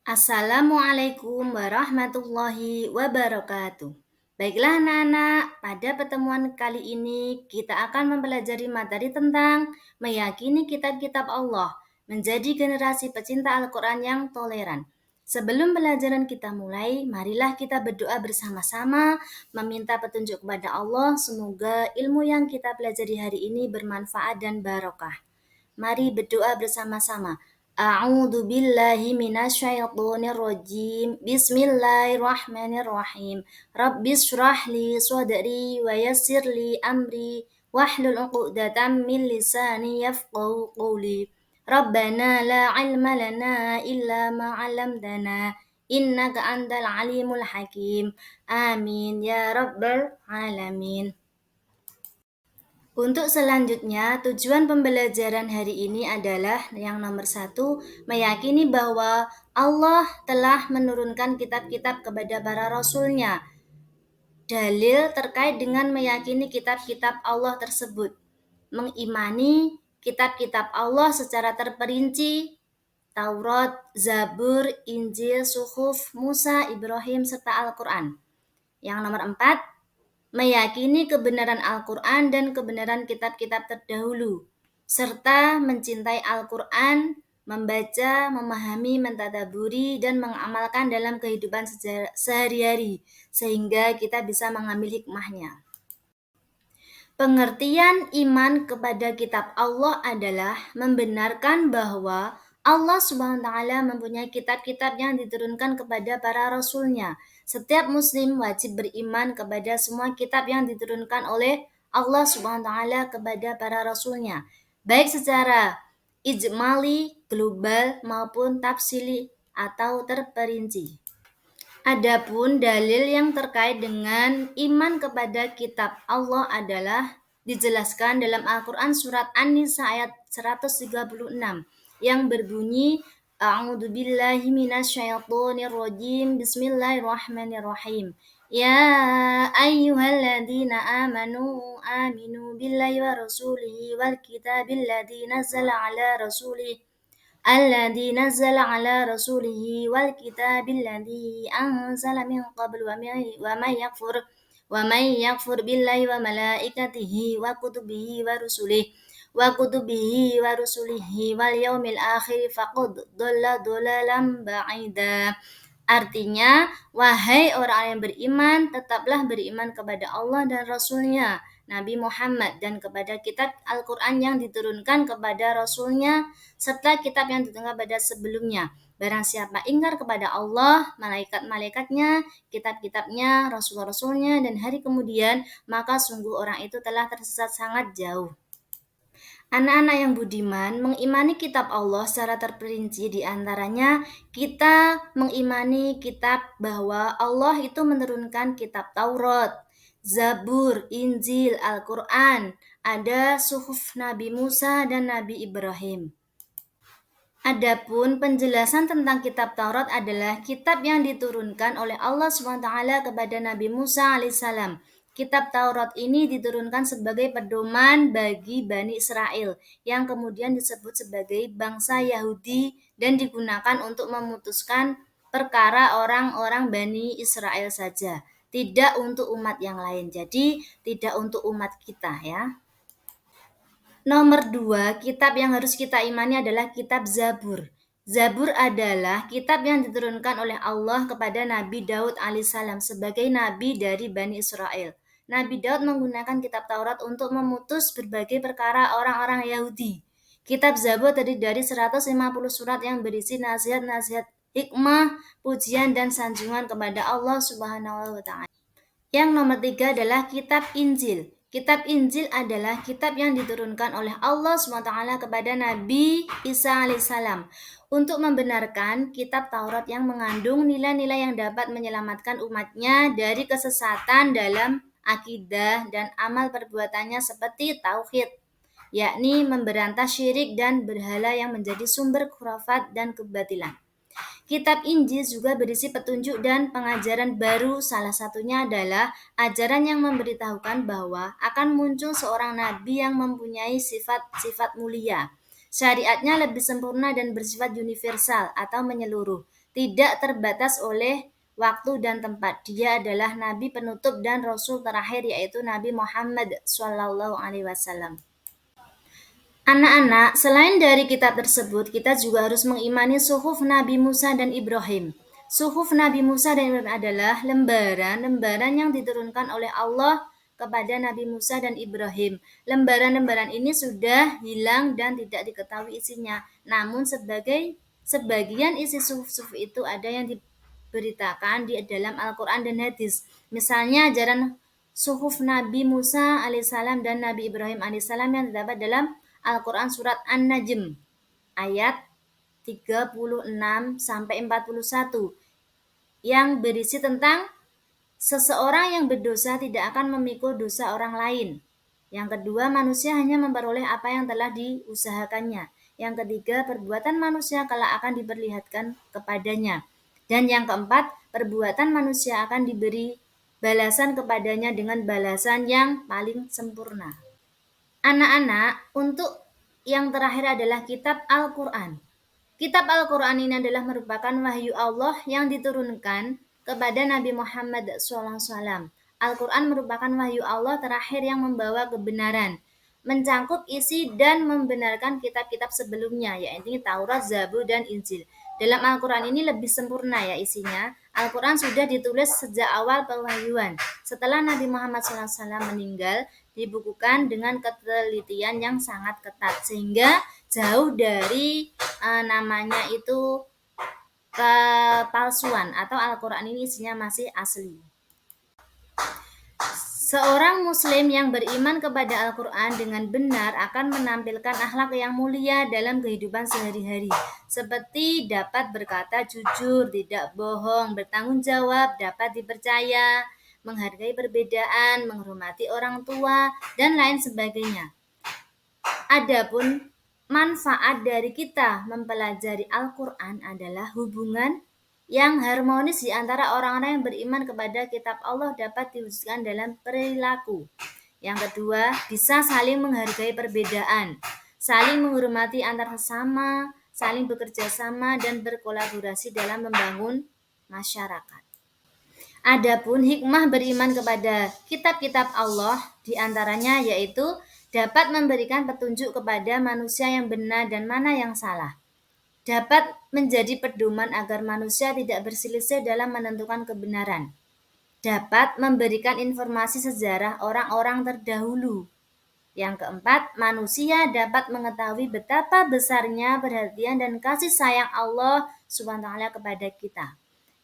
Assalamualaikum warahmatullahi wabarakatuh. Baiklah anak-anak, pada pertemuan kali ini kita akan mempelajari materi tentang meyakini kitab-kitab Allah, menjadi generasi pecinta Al-Quran yang toleran. Sebelum pelajaran kita mulai, marilah kita berdoa bersama-sama, meminta petunjuk kepada Allah, semoga ilmu yang kita pelajari hari ini bermanfaat dan barokah. Mari berdoa bersama-sama. A'udzu billahi minasyaitonir rajim. Bismillahirrahmanirrahim. Rabbis shrah li sadri wa yassir li amri wahlul 'uqdatam min lisani yafqahu qawli. Rabbana la 'ilma lana illa ma 'allamtana innaka antal alimul hakim. Amin ya rabbal alamin. Untuk selanjutnya, tujuan pembelajaran hari ini adalah yang nomor 1, meyakini bahwa Allah telah menurunkan kitab-kitab kepada para rasulnya. Dalil terkait dengan meyakini kitab-kitab Allah tersebut. Mengimani kitab-kitab Allah secara terperinci, Taurat, Zabur, Injil, Suhuf, Musa, Ibrahim, serta Al-Quran. Yang nomor 4, meyakini kebenaran Al-Quran dan kebenaran kitab-kitab terdahulu, serta mencintai Al-Quran, membaca, memahami, mentadaburi, dan mengamalkan dalam kehidupan sehari-hari, sehingga kita bisa mengambil hikmahnya. Pengertian iman kepada kitab Allah adalah membenarkan bahwa Allah SWT mempunyai kitab-kitab yang diturunkan kepada para rasulnya. Setiap muslim wajib beriman kepada semua kitab yang diturunkan oleh Allah SWT kepada para rasulnya, baik secara ijmali, global, maupun tafsili atau terperinci. Adapun dalil yang terkait dengan iman kepada kitab Allah adalah dijelaskan dalam Al-Quran surat An-Nisa ayat 136 yang berbunyi A'udzu billahi minasyaitonir rajim. Bismillahirrahmanirrahim. Ya ayyuhalladzina aminu billahi wa rasulihi wal kitabil ladzi nazzala ala rasulihi الذي نزل على رسوله والكتاب الذي أنزل من قبل ومن يكفر بالله وملائكته وكتبه واليوم الآخر فقد ضل ضلالا بعيدا. Artinya, wahai orang yang beriman, tetaplah beriman kepada Allah dan Rasul-Nya, Nabi Muhammad, dan kepada kitab Al-Quran yang diturunkan kepada Rasul-Nya, serta kitab yang diturunkan pada sebelumnya. Barang siapa ingkar kepada Allah, malaikat-malaikatnya, kitab-kitabnya, Rasul-Rasulnya, dan hari kemudian, maka sungguh orang itu telah tersesat sangat jauh. Anak-anak yang budiman, mengimani kitab Allah secara terperinci di antaranya kita mengimani kitab bahwa Allah itu menurunkan kitab Taurat, Zabur, Injil, Al-Quran, ada suhuf Nabi Musa dan Nabi Ibrahim. Adapun penjelasan tentang kitab Taurat adalah kitab yang diturunkan oleh Allah SWT kepada Nabi Musa alaihissalam. Kitab Taurat ini diturunkan sebagai pedoman bagi Bani Israel yang kemudian disebut sebagai bangsa Yahudi dan digunakan untuk memutuskan perkara orang-orang Bani Israel saja, tidak untuk umat yang lain. Jadi tidak untuk umat kita ya. Nomor 2, kitab yang harus kita imani adalah kitab Zabur. Zabur adalah kitab yang diturunkan oleh Allah kepada Nabi Daud alaihissalam sebagai nabi dari Bani Israel. Nabi Daud menggunakan kitab Taurat untuk memutus berbagai perkara orang-orang Yahudi. Kitab Zabur terdiri dari 150 surat yang berisi nasihat-nasihat, hikmah, pujian, dan sanjungan kepada Allah Subhanahu wa Ta'ala. Yang nomor 3 adalah kitab Injil. Kitab Injil adalah kitab yang diturunkan oleh Allah SWT kepada Nabi Isa alaihissalam untuk membenarkan kitab Taurat yang mengandung nilai-nilai yang dapat menyelamatkan umatnya dari kesesatan dalam akidah dan amal perbuatannya seperti tauhid, yakni memberantas syirik dan berhala yang menjadi sumber khurafat dan kebatilan. Kitab Injil juga berisi petunjuk dan pengajaran baru, salah satunya adalah ajaran yang memberitahukan bahwa akan muncul seorang nabi yang mempunyai sifat-sifat mulia. Syariatnya lebih sempurna dan bersifat universal atau menyeluruh. tidak terbatas oleh waktu dan tempat. Dia adalah nabi penutup dan rasul terakhir, yaitu Nabi Muhammad SAW. Anak-anak, selain dari kitab tersebut, kita juga harus mengimani suhuf Nabi Musa dan Ibrahim. Suhuf Nabi Musa dan Ibrahim adalah lembaran-lembaran yang diturunkan oleh Allah kepada Nabi Musa dan Ibrahim. Lembaran-lembaran ini sudah hilang dan tidak diketahui isinya. Namun sebagian isi suhuf-suhuf itu ada yang diberitakan di dalam Al-Quran dan hadis. Misalnya ajaran suhuf Nabi Musa alaihissalam dan Nabi Ibrahim alaihissalam yang terdapat dalam Al-Quran surat An-Najm ayat 36 sampai 41 yang berisi tentang seseorang yang berdosa tidak akan memikul dosa orang lain. Yang kedua, manusia hanya memperoleh apa yang telah diusahakannya. Yang ketiga, perbuatan manusia kelak akan diperlihatkan kepadanya. Dan yang keempat, perbuatan manusia akan diberi balasan kepadanya dengan balasan yang paling sempurna. Anak-anak, untuk yang terakhir adalah kitab Al-Quran. Kitab Al-Quran ini adalah merupakan wahyu Allah yang diturunkan kepada Nabi Muhammad SAW. Al-Quran merupakan wahyu Allah terakhir yang membawa kebenaran, mencangkup isi dan membenarkan kitab-kitab sebelumnya, yaitu Taurat, Zabur, dan Injil. Dalam Al-Quran ini lebih sempurna ya isinya. Al-Quran sudah ditulis sejak awal pewahyuan. Setelah Nabi Muhammad SAW meninggal, dibukukan dengan ketelitian yang sangat ketat sehingga jauh dari namanya itu kepalsuan, atau Al-Quran ini isinya masih asli. Seorang muslim yang beriman kepada Al-Quran dengan benar akan menampilkan akhlak yang mulia dalam kehidupan sehari-hari, seperti dapat berkata jujur, tidak bohong, bertanggung jawab, dapat dipercaya, menghargai perbedaan, menghormati orang tua, dan lain sebagainya. Adapun manfaat dari kita mempelajari Al-Quran adalah hubungan yang harmonis di antara orang-orang yang beriman kepada kitab Allah dapat diwujudkan dalam perilaku. Yang kedua, bisa saling menghargai perbedaan, saling menghormati antar sesama, saling bekerja sama dan berkolaborasi dalam membangun masyarakat. Adapun hikmah beriman kepada kitab-kitab Allah diantaranya yaitu dapat memberikan petunjuk kepada manusia yang benar dan mana yang salah. Dapat menjadi pedoman agar manusia tidak berselisih dalam menentukan kebenaran. Dapat memberikan informasi sejarah orang-orang terdahulu. Yang keempat, manusia dapat mengetahui betapa besarnya perhatian dan kasih sayang Allah SWT kepada kita.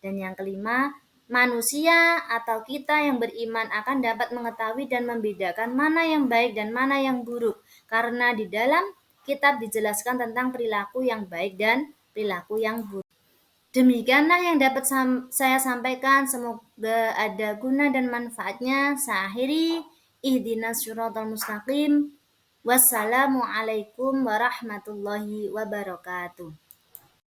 Dan yang kelima, manusia atau kita yang beriman akan dapat mengetahui dan membedakan mana yang baik dan mana yang buruk. Karena di dalam kitab dijelaskan tentang perilaku yang baik dan perilaku yang buruk. Demikianlah yang dapat saya sampaikan. Semoga ada guna dan manfaatnya. Saya akhiri. Ihdinas syiratal mustaqim. Wassalamualaikum warahmatullahi wabarakatuh.